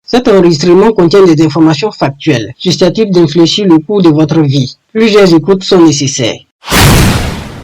Cet enregistrement contient des informations factuelles, susceptibles d'infléchir le cours de votre vie. Plusieurs écoutes sont nécessaires.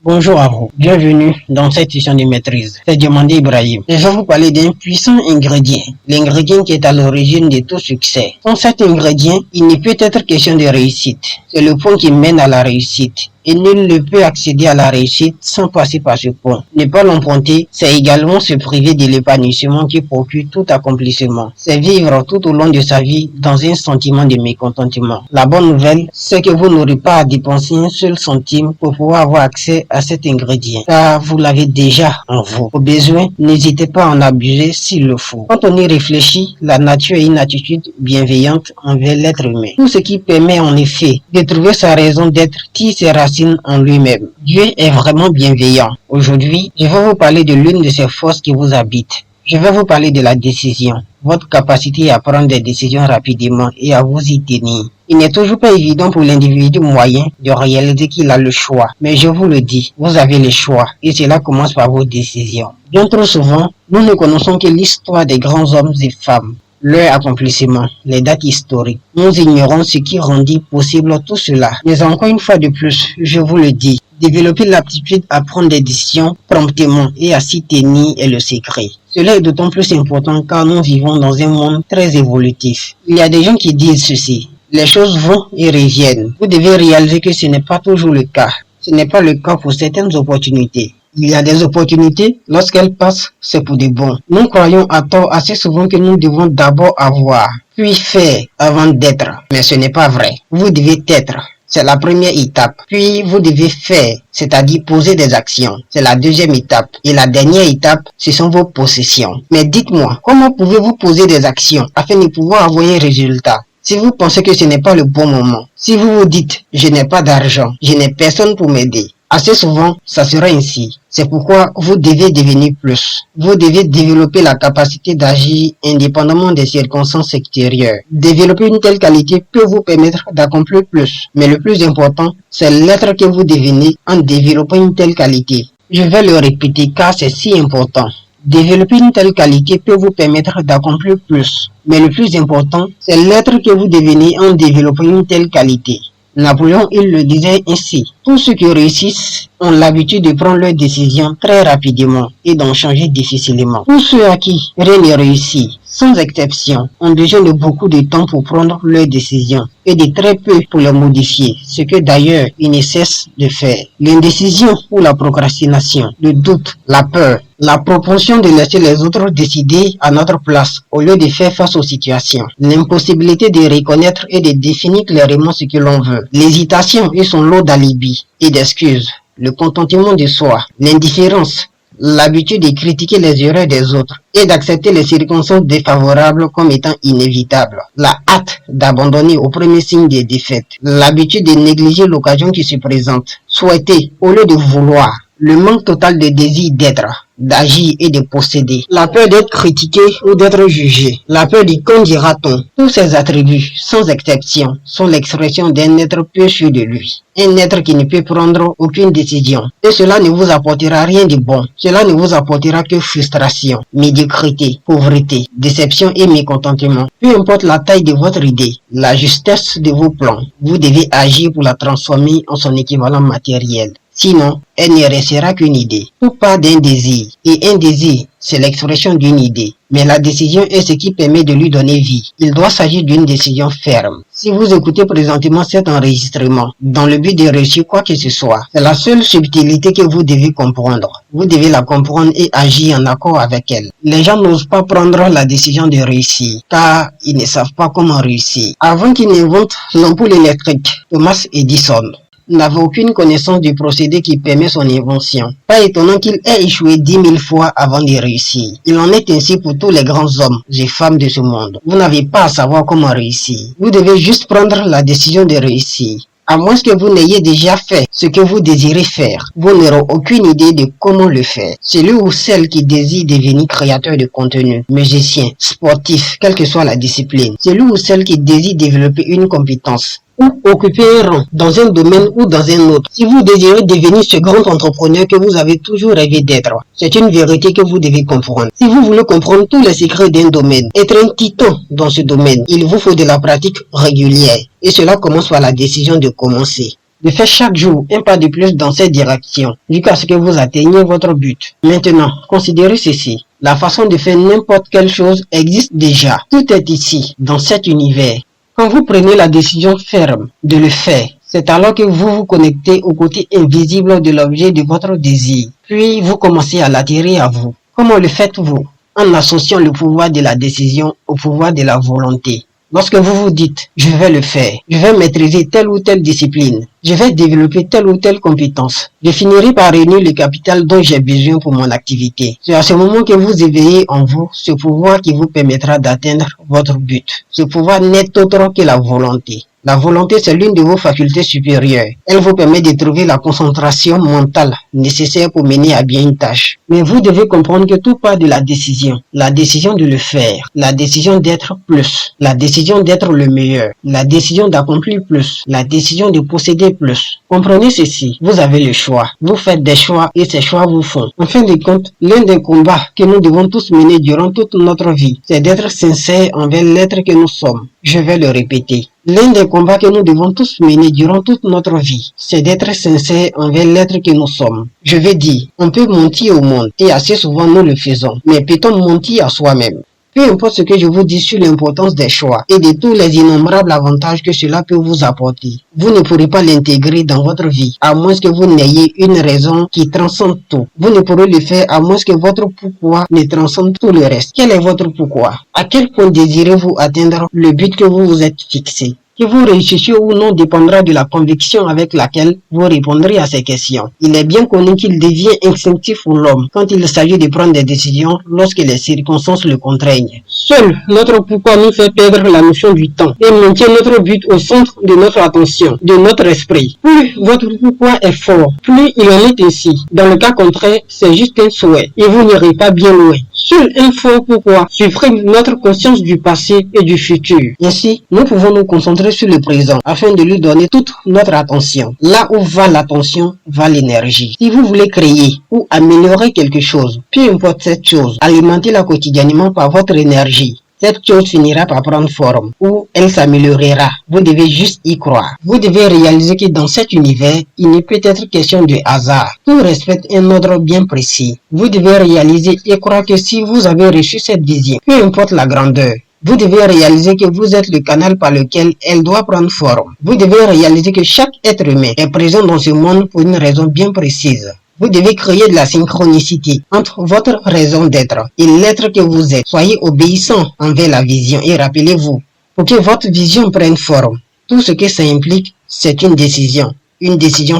Bonjour à vous, bienvenue dans cette session de maîtrise. C'est Diomandé Ibrahim. Je vais vous parler d'un puissant ingrédient, l'ingrédient qui est à l'origine de tout succès. Sans cet ingrédient, il ne peut être question de réussite. C'est le point qui mène à la réussite. Et nul ne peut accéder à la réussite sans passer par ce point. Ne pas l'emprunter, c'est également se priver de l'épanouissement qui procure tout accomplissement. C'est vivre tout au long de sa vie dans un sentiment de mécontentement. La bonne nouvelle, c'est que vous n'aurez pas à dépenser un seul centime pour pouvoir avoir accès à cet ingrédient, car vous l'avez déjà en vous. Au besoin, n'hésitez pas à en abuser s'il le faut. Quand on y réfléchit, la nature a une attitude bienveillante envers l'être humain. Tout ce qui permet en effet de trouver sa raison d'être tire ses racines en lui-même. Dieu est vraiment bienveillant. Aujourd'hui, je vais vous parler de l'une de ces forces qui vous habitent. Je vais vous parler de la décision, votre capacité à prendre des décisions rapidement et à vous y tenir. Il n'est toujours pas évident pour l'individu moyen de réaliser qu'il a le choix. Mais je vous le dis, vous avez le choix et cela commence par vos décisions. Bien trop souvent, nous ne connaissons que l'histoire des grands hommes et femmes, leur accomplissement, les dates historiques. Nous ignorons ce qui rendit possible tout cela. Mais encore une fois de plus, je vous le dis, développer l'aptitude à prendre des décisions promptement et à s'y tenir est le secret. Cela est d'autant plus important car nous vivons dans un monde très évolutif. Il y a des gens qui disent ceci: les choses vont et reviennent. Vous devez réaliser que ce n'est pas toujours le cas. Ce n'est pas le cas pour certaines opportunités. Il y a des opportunités, lorsqu'elles passent, c'est pour de bon. Nous croyons à tort assez souvent que nous devons d'abord avoir, puis faire avant d'être. Mais ce n'est pas vrai. Vous devez être. C'est la première étape. Puis vous devez faire, c'est-à-dire poser des actions. C'est la deuxième étape. Et la dernière étape, ce sont vos possessions. Mais dites-moi, comment pouvez-vous poser des actions afin de pouvoir avoir un résultat? Si vous pensez que ce n'est pas le bon moment, si vous vous dites « je n'ai pas d'argent, je n'ai personne pour m'aider », assez souvent, ça sera ainsi. C'est pourquoi vous devez devenir plus. Vous devez développer la capacité d'agir indépendamment des circonstances extérieures. Développer une telle qualité peut vous permettre d'accomplir plus. Mais le plus important, c'est l'être que vous devenez en développant une telle qualité. Je vais le répéter car c'est si important. Développer une telle qualité peut vous permettre d'accomplir plus. Mais le plus important, c'est l'être que vous devenez en développant une telle qualité. Napoléon, il le disait ainsi: tous ceux qui réussissent ont l'habitude de prendre leurs décisions très rapidement et d'en changer difficilement. Tous ceux à qui rien ne réussit, sans exception, ont besoin de beaucoup de temps pour prendre leurs décisions et de très peu pour les modifier, ce que d'ailleurs ils ne cessent de faire. L'indécision ou la procrastination, le doute, la peur, la propension de laisser les autres décider à notre place au lieu de faire face aux situations, l'impossibilité de reconnaître et de définir clairement ce que l'on veut, l'hésitation et son lot d'alibis et d'excuses, le contentement de soi, l'indifférence, l'habitude de critiquer les erreurs des autres et d'accepter les circonstances défavorables comme étant inévitables, la hâte d'abandonner au premier signe des défaites, l'habitude de négliger l'occasion qui se présente, souhaiter au lieu de vouloir, le manque total de désir d'être, d'agir et de posséder, la peur d'être critiqué ou d'être jugé, la peur du qu'en dira-t-on. Tous ces attributs, sans exception, sont l'expression d'un être peu sûr de lui. Un être qui ne peut prendre aucune décision. Et cela ne vous apportera rien de bon. Cela ne vous apportera que frustration, médiocrité, pauvreté, déception et mécontentement. Peu importe la taille de votre idée, la justesse de vos plans, vous devez agir pour la transformer en son équivalent matériel. Sinon, elle ne restera qu'une idée. Tout part d'un désir. Et un désir, c'est l'expression d'une idée. Mais la décision est ce qui permet de lui donner vie. Il doit s'agir d'une décision ferme. Si vous écoutez présentement cet enregistrement, dans le but de réussir quoi que ce soit, c'est la seule subtilité que vous devez comprendre. Vous devez la comprendre et agir en accord avec elle. Les gens n'osent pas prendre la décision de réussir, car ils ne savent pas comment réussir. Avant qu'ils n'inventent l'ampoule électrique, Thomas Edison n'avait aucune connaissance du procédé qui permet son invention. Pas étonnant qu'il ait échoué 10 000 fois avant de réussir. Il en est ainsi pour tous les grands hommes et femmes de ce monde. Vous n'avez pas à savoir comment réussir. Vous devez juste prendre la décision de réussir. À moins que vous n'ayez déjà fait ce que vous désirez faire, vous n'aurez aucune idée de comment le faire. Celui ou celle qui désire devenir créateur de contenu, musicien, sportif, quelle que soit la discipline. Celui ou celle qui désire développer une compétence, ou occuper un rang dans un domaine ou dans un autre. Si vous désirez devenir ce grand entrepreneur que vous avez toujours rêvé d'être, c'est une vérité que vous devez comprendre. Si vous voulez comprendre tous les secrets d'un domaine, être un titan dans ce domaine, il vous faut de la pratique régulière. Et cela commence par la décision de commencer. De faire chaque jour un pas de plus dans cette direction, jusqu'à ce que vous atteigniez votre but. Maintenant, considérez ceci. La façon de faire n'importe quelle chose existe déjà. Tout est ici, dans cet univers. Quand vous prenez la décision ferme de le faire, c'est alors que vous vous connectez au côté invisible de l'objet de votre désir. Puis vous commencez à l'attirer à vous. Comment le faites-vous? En associant le pouvoir de la décision au pouvoir de la volonté. Lorsque vous vous dites, je vais le faire, je vais maîtriser telle ou telle discipline, je vais développer telle ou telle compétence, je finirai par réunir le capital dont j'ai besoin pour mon activité. C'est à ce moment que vous éveillez en vous ce pouvoir qui vous permettra d'atteindre votre but. Ce pouvoir n'est autre que la volonté. La volonté, c'est l'une de vos facultés supérieures. Elle vous permet de trouver la concentration mentale nécessaire pour mener à bien une tâche. Mais vous devez comprendre que tout part de la décision de le faire, la décision d'être plus, la décision d'être le meilleur, la décision d'accomplir plus, la décision de posséder plus. Comprenez ceci, vous avez le choix. Vous faites des choix et ces choix vous font. En fin de compte, l'un des combats que nous devons tous mener durant toute notre vie, c'est d'être sincère envers l'être que nous sommes. Je vais le répéter. L'un des combats que nous devons tous mener durant toute notre vie, c'est d'être sincère envers l'être que nous sommes. Je veux dire, on peut mentir au monde, et assez souvent nous le faisons, mais peut-on mentir à soi-même? Peu importe ce que je vous dis sur l'importance des choix et de tous les innombrables avantages que cela peut vous apporter, vous ne pourrez pas l'intégrer dans votre vie, à moins que vous n'ayez une raison qui transcende tout. Vous ne pourrez le faire à moins que votre pourquoi ne transcende tout le reste. Quel est votre pourquoi? À quel point désirez-vous atteindre le but que vous vous êtes fixé? Que vous réussissiez ou non dépendra de la conviction avec laquelle vous répondrez à ces questions. Il est bien connu qu'il devient instinctif pour l'homme quand il s'agit de prendre des décisions lorsque les circonstances le contraignent. Seul notre pourquoi nous fait perdre la notion du temps et maintient notre but au centre de notre attention, de notre esprit. Plus votre pourquoi est fort, plus il en est ainsi. Dans le cas contraire, c'est juste un souhait et vous n'irez pas bien loin. Seul un fort pourquoi supprime notre conscience du passé et du futur. Ainsi, nous pouvons nous concentrer sur le présent afin de lui donner toute notre attention. Là où va l'attention, va l'énergie. Si vous voulez créer ou améliorer quelque chose, peu importe cette chose, alimentez-la quotidiennement par votre énergie. Cette chose finira par prendre forme ou elle s'améliorera. Vous devez juste y croire. Vous devez réaliser que dans cet univers, il ne peut être question de hasard. Tout respecte un ordre bien précis. Vous devez réaliser et croire que si vous avez reçu cette vision, peu importe la grandeur, vous devez réaliser que vous êtes le canal par lequel elle doit prendre forme. Vous devez réaliser que chaque être humain est présent dans ce monde pour une raison bien précise. Vous devez créer de la synchronicité entre votre raison d'être et l'être que vous êtes. Soyez obéissant envers la vision et rappelez-vous, pour que votre vision prenne forme, tout ce que ça implique, c'est une décision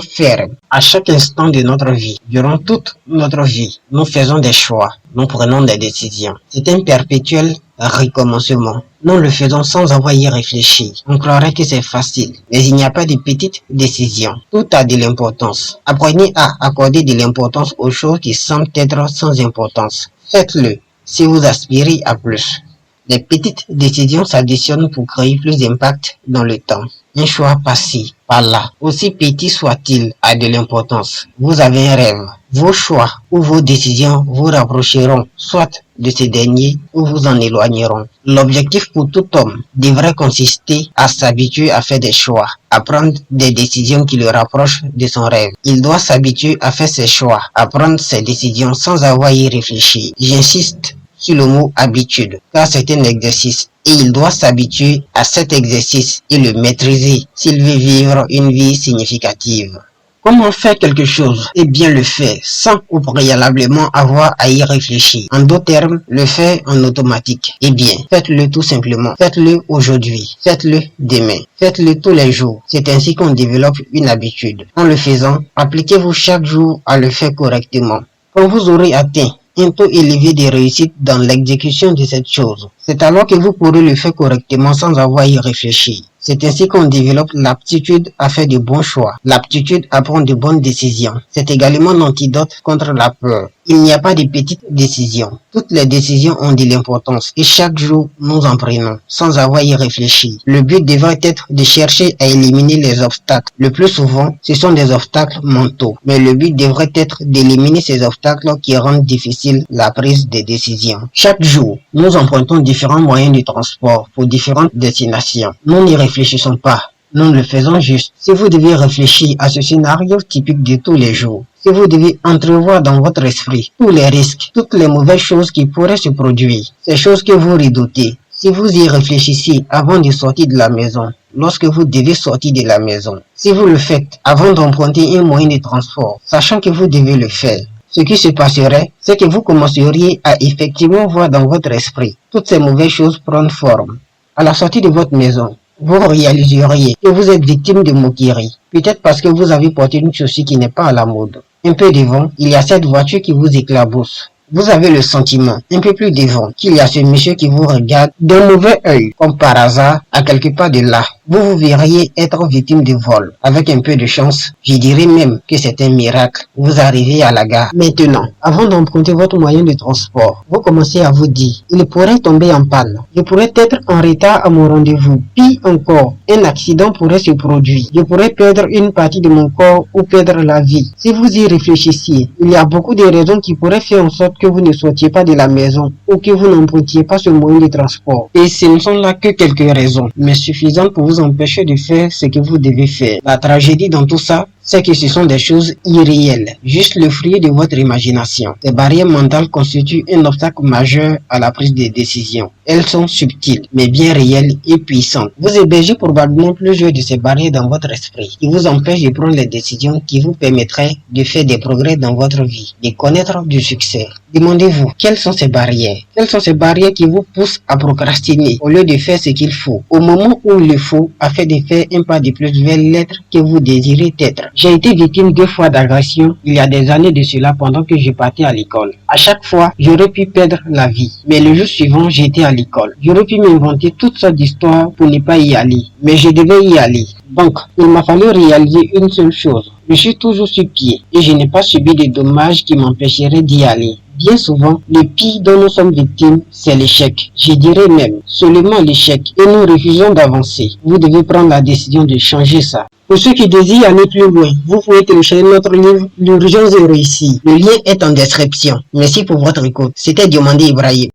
ferme. À chaque instant de notre vie, durant toute notre vie, nous faisons des choix, nous prenons des décisions. C'est un perpétuel recommencement. Nous le faisons sans avoir y réfléchi. On croirait que c'est facile, mais il n'y a pas de petites décisions. Tout a de l'importance. Apprenez à accorder de l'importance aux choses qui semblent être sans importance. Faites-le si vous aspirez à plus. Les petites décisions s'additionnent pour créer plus d'impact dans le temps. Un choix passé, par-là, aussi petit soit-il, a de l'importance. Vous avez un rêve. Vos choix ou vos décisions vous rapprocheront, soit de ce dernier ou vous en éloigneront. L'objectif pour tout homme devrait consister à s'habituer à faire des choix, à prendre des décisions qui le rapprochent de son rêve. Il doit s'habituer à faire ses choix, à prendre ses décisions sans avoir y réfléchi. J'insiste sur le mot habitude, car c'est un exercice et il doit s'habituer à cet exercice et le maîtriser s'il veut vivre une vie significative. Comment faire quelque chose et bien le faire sans ou préalablement avoir à y réfléchir? En d'autres termes, le faire en automatique. Eh bien, faites-le tout simplement. Faites-le aujourd'hui. Faites-le demain. Faites-le tous les jours. C'est ainsi qu'on développe une habitude. En le faisant, appliquez-vous chaque jour à le faire correctement. Quand vous aurez atteint un taux élevé de réussite dans l'exécution de cette chose, c'est alors que vous pourrez le faire correctement sans avoir à y réfléchir. C'est ainsi qu'on développe l'aptitude à faire de bons choix, l'aptitude à prendre de bonnes décisions. C'est également un antidote contre la peur. Il n'y a pas de petites décisions. Toutes les décisions ont de l'importance et chaque jour, nous en prenons sans avoir y réfléchi. Le but devrait être de chercher à éliminer les obstacles. Le plus souvent, ce sont des obstacles mentaux. Mais le but devrait être d'éliminer ces obstacles qui rendent difficile la prise de décision. Chaque jour, nous empruntons différents moyens de transport pour différentes destinations. Nous n'y réfléchissons pas. Nous le faisons juste. Si vous devez réfléchir à ce scénario typique de tous les jours, si vous devez entrevoir dans votre esprit tous les risques, toutes les mauvaises choses qui pourraient se produire, ces choses que vous redoutez, si vous y réfléchissez avant de sortir de la maison, lorsque vous devez sortir de la maison, si vous le faites avant d'emprunter un moyen de transport, sachant que vous devez le faire, ce qui se passerait, c'est que vous commenceriez à effectivement voir dans votre esprit toutes ces mauvaises choses prendre forme. À la sortie de votre maison, vous réaliseriez que vous êtes victime de moquerie, peut-être parce que vous avez porté une chaussure qui n'est pas à la mode. Un peu devant, il y a cette voiture qui vous éclabousse. Vous avez le sentiment, un peu plus devant, qu'il y a ce monsieur qui vous regarde d'un mauvais œil, comme par hasard, à quelque part de là. Vous verriez être victime de vol. Avec un peu de chance, je dirais même que c'est un miracle. Vous arrivez à la gare. Maintenant, avant d'emprunter votre moyen de transport, vous commencez à vous dire, il pourrait tomber en panne. Je pourrais être en retard à mon rendez-vous. Pire encore, un accident pourrait se produire. Je pourrais perdre une partie de mon corps ou perdre la vie. Si vous y réfléchissiez, il y a beaucoup de raisons qui pourraient faire en sorte que vous ne sortiez pas de la maison ou que vous n'empruntiez pas ce moyen de transport. Et ce ne sont là que quelques raisons, mais suffisantes pour vous empêcher de faire ce que vous devez faire. La tragédie dans tout ça, c'est que ce sont des choses irréelles, juste le fruit de votre imagination. Ces barrières mentales constituent un obstacle majeur à la prise de décision. Elles sont subtiles, mais bien réelles et puissantes. Vous hébergez probablement plusieurs de ces barrières dans votre esprit, qui vous empêchent de prendre les décisions qui vous permettraient de faire des progrès dans votre vie, de connaître du succès. Demandez-vous, quelles sont ces barrières? Quelles sont ces barrières qui vous poussent à procrastiner au lieu de faire ce qu'il faut, au moment où il le faut, afin de faire un pas de plus vers l'être que vous désirez être? J'ai été victime 2 fois d'agression il y a des années de cela pendant que je partais à l'école. À chaque fois, j'aurais pu perdre la vie. Mais le jour suivant, j'étais à l'école. J'aurais pu m'inventer toutes sortes d'histoires pour ne pas y aller. Mais je devais y aller. Donc, il m'a fallu réaliser une seule chose. Je suis toujours sur pied et je n'ai pas subi de dommages qui m'empêcheraient d'y aller. Bien souvent, le pire dont nous sommes victimes, c'est l'échec. Je dirais même seulement l'échec et nous refusons d'avancer. Vous devez prendre la décision de changer ça. Pour ceux qui désirent aller plus loin, vous pouvez télécharger notre livre L'urgence de réussir. Le lien est en description. Merci pour votre écoute. C'était Diomandé Ibrahim.